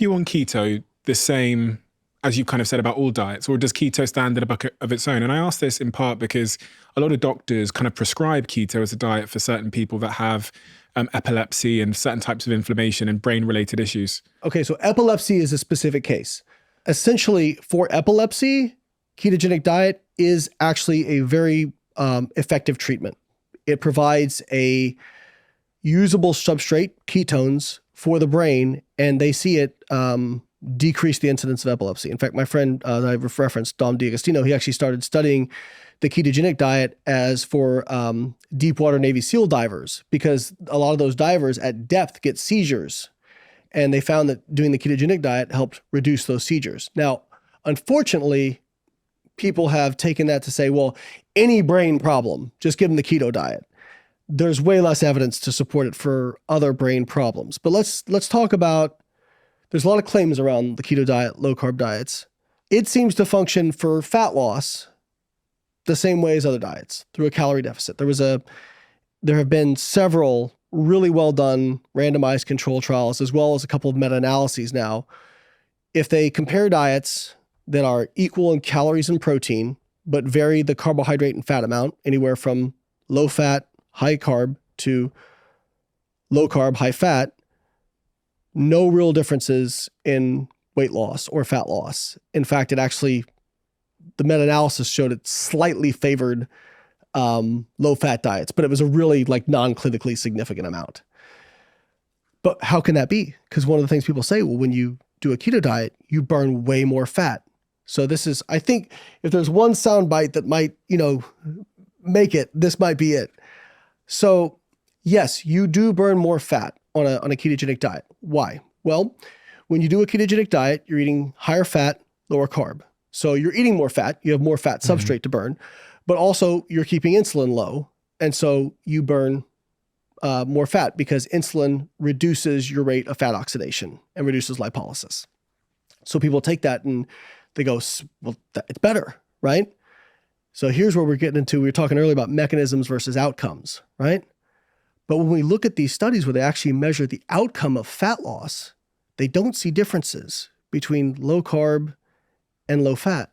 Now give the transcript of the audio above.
you on keto the same as you kind of said about all diets, or does keto stand in a bucket of its own? And I ask this in part because a lot of doctors kind of prescribe keto as a diet for certain people that have epilepsy and certain types of inflammation and brain-related issues. Okay, so epilepsy is a specific case. Essentially, for epilepsy, ketogenic diet is actually a very effective treatment. It provides a usable substrate, ketones, for the brain, and they see it decrease the incidence of epilepsy. In fact, my friend that I've referenced, Dom D'Agostino, he actually started studying the ketogenic diet as for deep water Navy SEAL divers, because a lot of those divers at depth get seizures. And they found that doing the ketogenic diet helped reduce those seizures. Now, unfortunately, people have taken that to say, well, any brain problem, just give them the keto diet. There's way less evidence to support it for other brain problems. But let's talk about, there's a lot of claims around the keto diet, low carb diets. It seems to function for fat loss the same way as other diets, through a calorie deficit. There have been several really well done randomized control trials, as well as a couple of meta-analyses now. If they compare diets that are equal in calories and protein, but vary the carbohydrate and fat amount, anywhere from low fat, high carb to low carb, high fat, no real differences in weight loss or fat loss. In fact, the meta-analysis showed it slightly favored low-fat diets, but it was a really non-clinically significant amount. But how can that be? Because one of the things people say, well, when you do a keto diet, you burn way more fat. So this is, I think, if there's one soundbite that might, make it, this might be it. So yes, you do burn more fat on a ketogenic diet. Why? Well, when you do a ketogenic diet, you're eating higher fat, lower carb. So you're eating more fat, you have more fat substrate to burn, but also you're keeping insulin low. And so you burn more fat because insulin reduces your rate of fat oxidation and reduces lipolysis. So people take that and they go, well, it's better, right? So here's where we're getting into, we were talking earlier about mechanisms versus outcomes, right? But when we look at these studies where they actually measure the outcome of fat loss, they don't see differences between low carb and low fat.